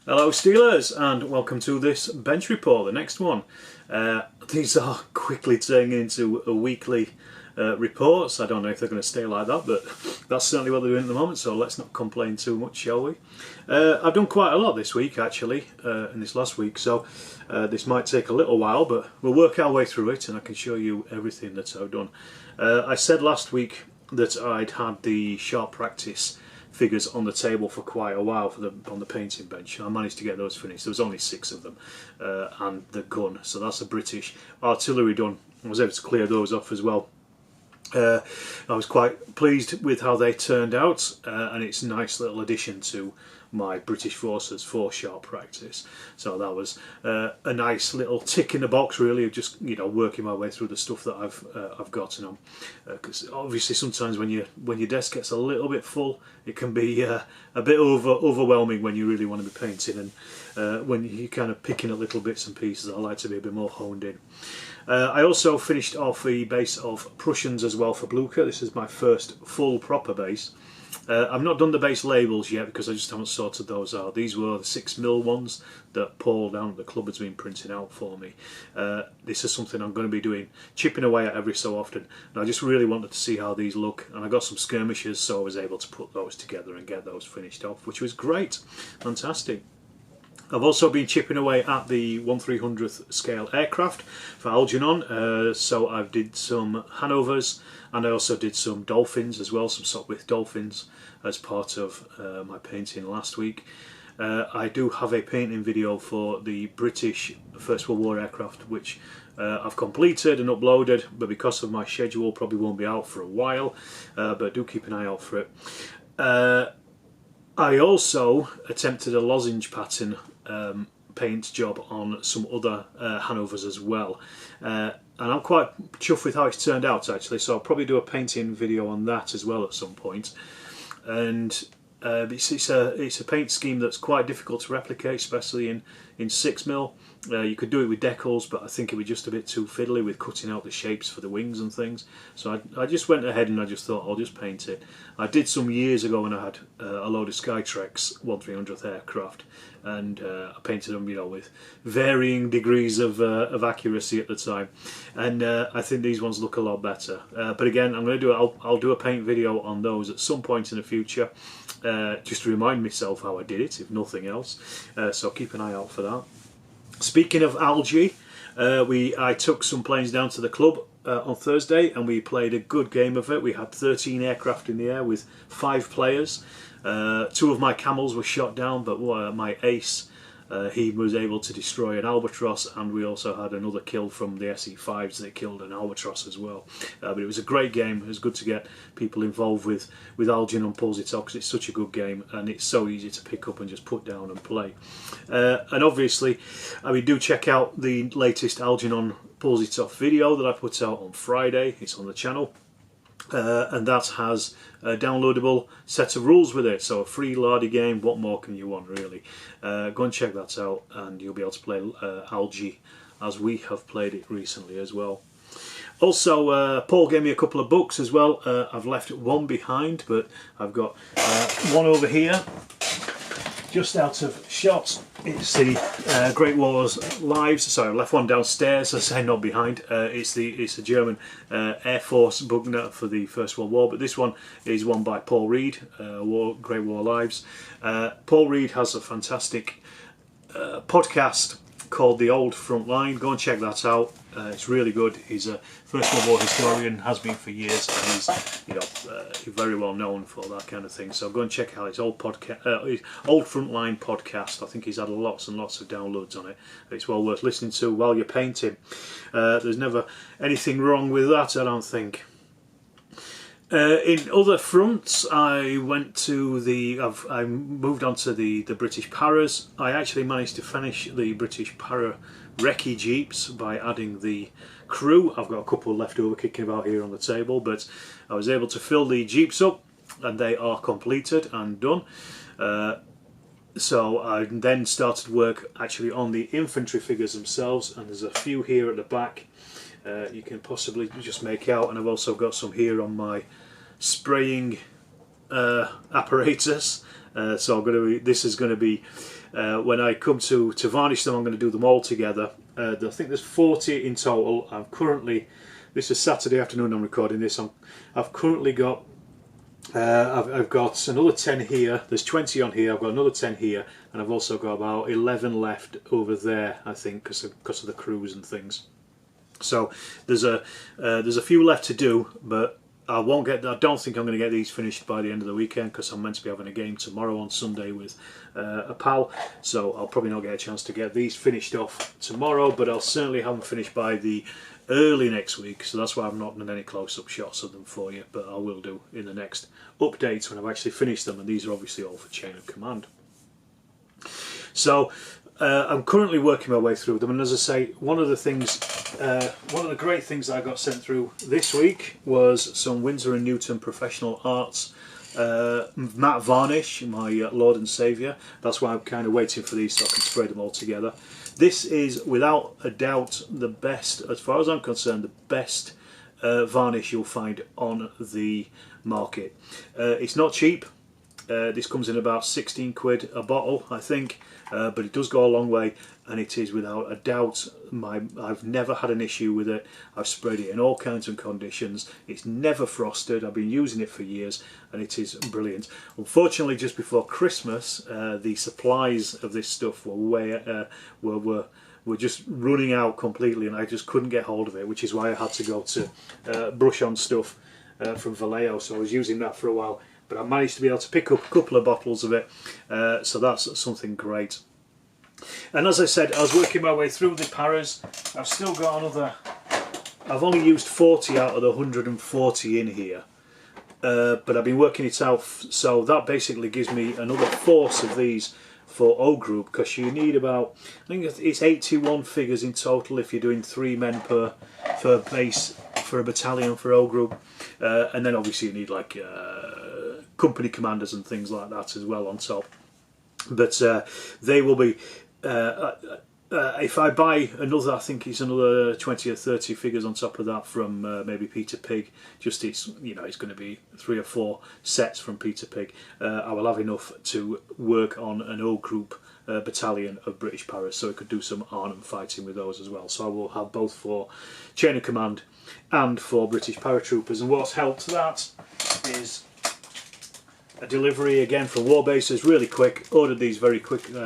Hello Steelers, and welcome to this bench report, the next one. These are quickly turning into a weekly reports. I don't know if they're going to stay like that, but that's certainly what they're doing at the moment, so let's not complain too much, shall we? I've done quite a lot this week actually, in this last week, so this might take a little while, but we'll work our way through it and I can show you everything that I've done. I said last week that I'd had the sharp practice figures on the table for quite a while on the painting bench. I managed to get those finished. There was only 6 of them, and the gun, so that's a British artillery gun. I was able to clear those off as well. I was quite pleased with how they turned out, and it's a nice little addition to my British Forces for sharp practice. So that was a nice little tick in the box, really, of just working my way through the stuff that I've gotten on. Because obviously sometimes when your desk gets a little bit full, it can be a bit overwhelming when you really want to be painting, and when you're kind of picking up little bits and pieces, I like to be a bit more honed in. I also finished off the base of Prussians as well for Blucher. This is my first full proper base. I've not done the base labels yet because I just haven't sorted those out. These were the 6mm ones that Paul down at the club has been printing out for me. This is something I'm going to be doing, chipping away at every so often, and I just really wanted to see how these look, and I got some skirmishes, so I was able to put those together and get those finished off, which was great, fantastic. I've also been chipping away at the 1/300th scale aircraft for Algernon, so I did some Hanovers, and I also did some Dolphins as well, some Sopwith Dolphins as part of my painting last week. I do have a painting video for the British First World War aircraft, which I've completed and uploaded, but because of my schedule probably won't be out for a while, but do keep an eye out for it. I also attempted a lozenge pattern paint job on some other Hanovers as well, and I'm quite chuffed with how it's turned out actually, so I'll probably do a painting video on that as well at some point. And it's a paint scheme that's quite difficult to replicate, especially in 6mm. You could do it with decals, but I think it would just a bit too fiddly with cutting out the shapes for the wings and things. So I just went ahead and I just thought I'll just paint it. I did some years ago when I had a load of Skytrex 1/300th aircraft, and I painted them, with varying degrees of accuracy at the time. And I think these ones look a lot better. But again, I'll do a paint video on those at some point in the future, just to remind myself how I did it, if nothing else. So keep an eye out for that. Speaking of algae, I took some planes down to the club on Thursday and we played a good game of it. We had 13 aircraft in the air with 5 players. 2 of my camels were shot down, but my ace, he was able to destroy an albatross, and we also had another kill from the SE5s that killed an albatross as well. But it was a great game. It was good to get people involved with Algernon Pulls It Off, because it's such a good game and it's so easy to pick up and just put down and play. And obviously, do check out the latest Algernon Pulls It Off video that I put out on Friday. It's on the channel. And that has a downloadable set of rules with it, so a free lardy game. What more can you want, really? Go and check that out and you'll be able to play Algae as we have played it recently as well. Also, Paul gave me a couple of books as well. I've left one behind, but I've got one over here just out of shot. It's the Great War's Lives. Sorry, I left one downstairs, I say, not behind. It's a German Air Force book for the First World War, but this one is one by Paul Reed, Great War Lives. Paul Reed has a fantastic podcast called The Old Front Line. Go and check that out. It's really good. He's a First World War historian, has been for years, and he's very well known for that kind of thing. So go and check out his old Front Line podcast. I think he's had lots and lots of downloads on it. It's well worth listening to while you're painting. There's never anything wrong with that, I don't think. In other fronts, I moved on to the British Paras. I actually managed to finish the British Para recce jeeps by adding the crew. I've got a couple left over kicking about here on the table, but I was able to fill the jeeps up and they are completed and done. So I then started work actually on the infantry figures themselves, and there's a few here at the back you can possibly just make out, and I've also got some here on my spraying apparatus. So this is going to be when I come to varnish them. I'm going to do them all together. I think there's 40 in total. I'm currently, this is Saturday afternoon. I'm recording this. I've currently got I've got another 10 here. There's 20 on here. I've got another 10 here, and I've also got about 11 left over there, I think, because of the crews and things. So there's a few left to do, but I don't think I'm going to get these finished by the end of the weekend, because I'm meant to be having a game tomorrow on Sunday with a pal. So I'll probably not get a chance to get these finished off tomorrow, but I'll certainly have them finished by the early next week. So that's why I've not done any close-up shots of them for you, but I will do in the next updates when I've actually finished them. And these are obviously all for chain of command. So I'm currently working my way through them, and as I say, one of the great things I got sent through this week was some Winsor and Newton Professional Arts matte varnish, my Lord and Saviour. That's why I'm kind of waiting for these so I can spray them all together. This is without a doubt the best, as far as I'm concerned, the best varnish you'll find on the market. It's not cheap. This comes in about 16 quid a bottle, I think, but it does go a long way, and it is without a doubt I've never had an issue with it. I've sprayed it in all kinds of conditions. It's never frosted. I've been using it for years, and it is brilliant. Unfortunately, just before Christmas, the supplies of this stuff were just running out completely, and I just couldn't get hold of it, which is why I had to go to brush on stuff from Vallejo. So I was using that for a while, but I managed to be able to pick up a couple of bottles of it, so that's something great. And as I said, I was working my way through the paras. I've still got another, I've only used 40 out of the 140 in here, but I've been working it out, so that basically gives me another force of these for O group, because you need about, I think it's 81 figures in total if you're doing 3 men per base for a battalion for O group, and then obviously you need like company commanders and things like that as well on top. But they will be, if I buy another, I think it's another 20 or 30 figures on top of that from maybe Peter Pig. Just it's going to be 3 or 4 sets from Peter Pig. I will have enough to work on an O group battalion of British Paras, so I could do some Arnhem fighting with those as well. So I will have both for chain of command and for British Paratroopers. And what's helped that is a delivery again from Warbases, really quick. Ordered these very quickly.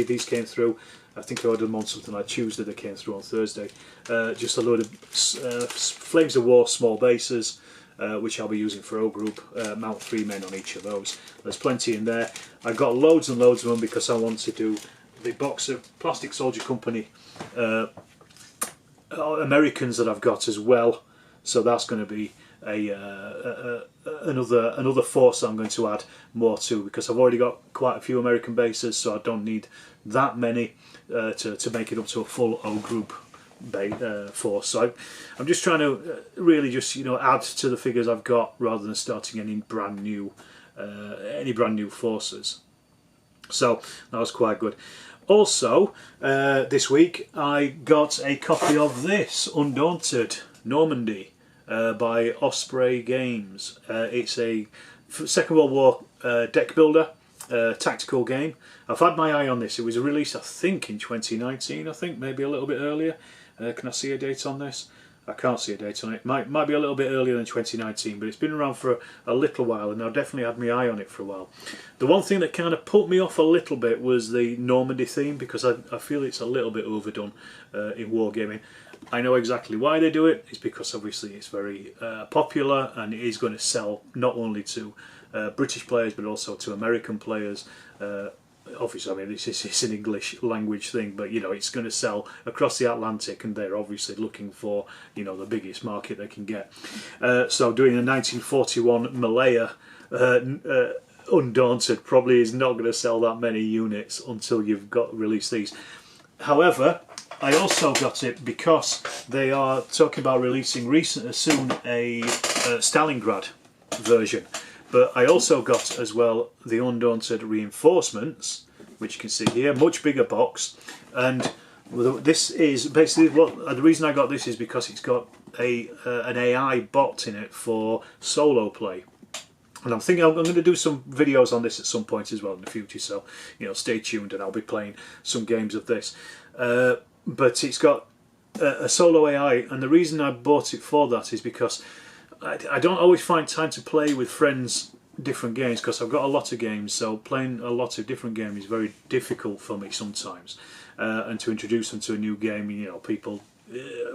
These came through. I think I ordered them on something like Tuesday. They came through on Thursday. Just a load of Flames of War small bases, which I'll be using for O group. Mount 3 men on each of those. There's plenty in there. I got loads and loads of them because I want to do the box of Plastic Soldier Company Americans that I've got as well. So that's going to be another force I'm going to add more to, because I've already got quite a few American bases, so I don't need that many to make it up to a full O group force. So I'm just trying to really just add to the figures I've got rather than starting any brand new forces. So that was quite good. Also, this week I got a copy of this Undaunted Normandy by Osprey Games. It's a Second World War deck builder, tactical game. I've had my eye on this. It was released, I think, in 2019. I think maybe a little bit earlier. Can I see a date on this? I can't see a date on it. Might be a little bit earlier than 2019, but it's been around for a little while, and I've definitely had my eye on it for a while. The one thing that kind of put me off a little bit was the Normandy theme, because I feel it's a little bit overdone in wargaming. I know exactly why they do it. It's because obviously it's very popular, and it is going to sell not only to British players but also to American players. Obviously, I mean, it's an English language thing, but it's going to sell across the Atlantic, and they're obviously looking for the biggest market they can get. So doing a 1941 Malaya Undaunted probably is not going to sell that many units until you've got released these. However, I also got it because they are talking about releasing soon a Stalingrad version. But I also got as well the Undaunted Reinforcements, which you can see here, much bigger box. And this is basically the reason I got this is because it's got an AI bot in it for solo play. And I'm thinking I'm going to do some videos on this at some point as well in the future, so stay tuned, and I'll be playing some games of this. But it's got a solo AI, and the reason I bought it for that is because I don't always find time to play with friends different games, because I've got a lot of games, so playing a lot of different games is very difficult for me sometimes, and to introduce them to a new game, people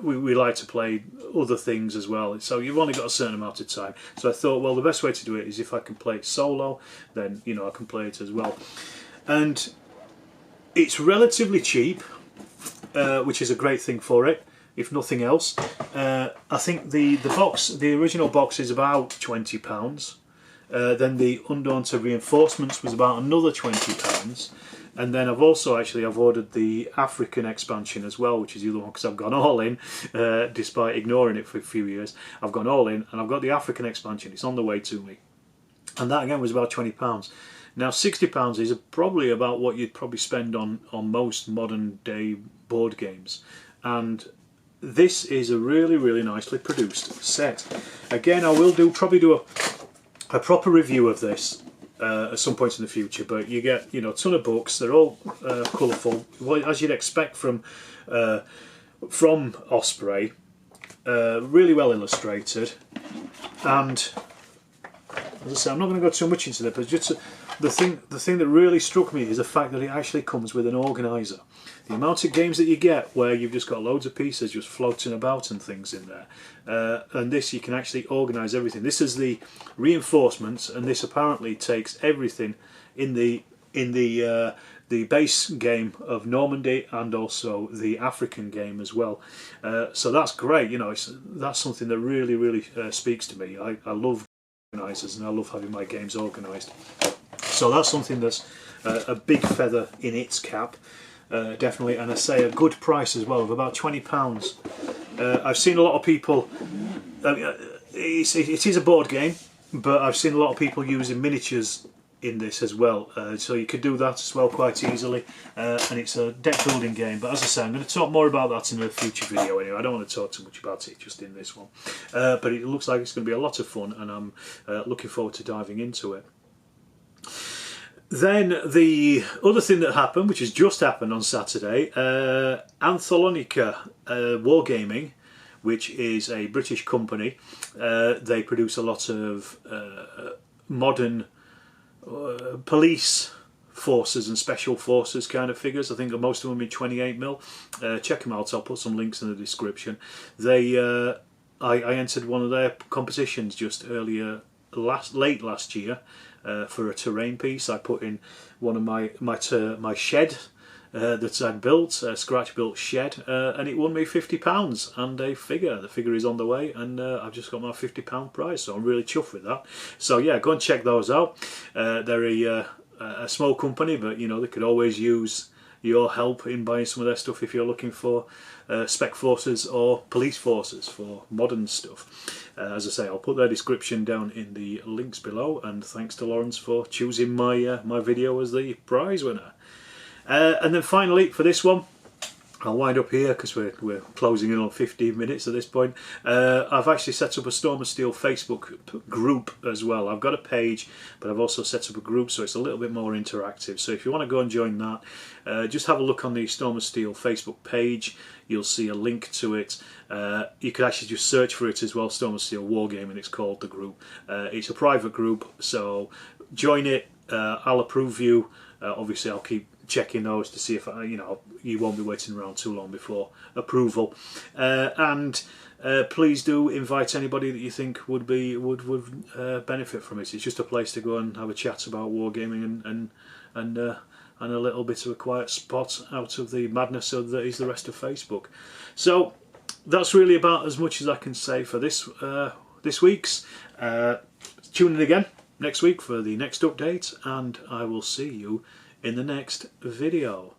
we like to play other things as well, so you've only got a certain amount of time. So I thought, well, the best way to do it is if I can play it solo, then I can play it as well. And it's relatively cheap, which is a great thing for it, if nothing else. I think the original box is about £20. Then the Undaunted reinforcements was about another £20. And then I've ordered the African expansion as well, which is the other one, because I've gone all in, despite ignoring it for a few years. I've gone all in, and I've got the African expansion. It's on the way to me, and that again was about £20. Now £60 is probably about what you'd probably spend on most modern day board games, and this is a really, really nicely produced set. Again, I will probably do a proper review of this at some point in the future, but you get a ton of books. They're all colourful, as you'd expect from Osprey. Really well illustrated, and as I say, I'm not going to go too much into that, but just the thing that really struck me is the fact that it actually comes with an organiser. The amount of games that you get where you've just got loads of pieces just floating about and things in there, and this you can actually organise everything. This is the reinforcements, and this apparently takes everything in the base game of Normandy and also the African game as well. So that's great. That's something that really, really speaks to me. I love organisers, and I love having my games organised. So that's something that's a big feather in its cap. Definitely, and I say a good price as well, of about £20. I've seen a lot of people, it is a board game, but I've seen a lot of people using miniatures in this as well, so you could do that as well quite easily, and it's a deck building game. But as I say, I'm going to talk more about that in a future video anyway. I don't want to talk too much about it just in this one, but it looks like it's going to be a lot of fun, and I'm looking forward to diving into it. Then the other thing that happened, which has just happened on Saturday, Antholonica Wargaming, which is a British company. They produce a lot of modern police forces and special forces kind of figures. I think most of them in 28mm. Check them out, I'll put some links in the description. I entered one of their competitions just late last year. For a terrain piece. I put in one of my shed that I'd built, a scratch built shed, and it won me £50 and a figure. The figure is on the way, and I've just got my £50 prize, so I'm really chuffed with that. So yeah, go and check those out. They're a small company, but they could always use your help in buying some of their stuff if you're looking for spec forces or police forces for modern stuff. As I say, I'll put their description down in the links below, and thanks to Lawrence for choosing my my video as the prize winner. And then finally, for this one, I'll wind up here because we're closing in on 15 minutes at this point. I've actually set up a Storm of Steel Facebook group as well. I've got a page, but I've also set up a group, so it's a little bit more interactive. So if you want to go and join that, just have a look on the Storm of Steel Facebook page. You'll see a link to it. You could actually just search for it as well, Storm of Steel Wargaming, it's called, the group. It's a private group, so join it. I'll approve you. Obviously I'll keep checking those to see if you won't be waiting around too long before approval, and please do invite anybody that you think would benefit from it. It's just a place to go and have a chat about wargaming and a little bit of a quiet spot out of the madness that is the rest of Facebook. So that's really about as much as I can say for this week's. Tune in again next week for the next update, and I will see you in the next video.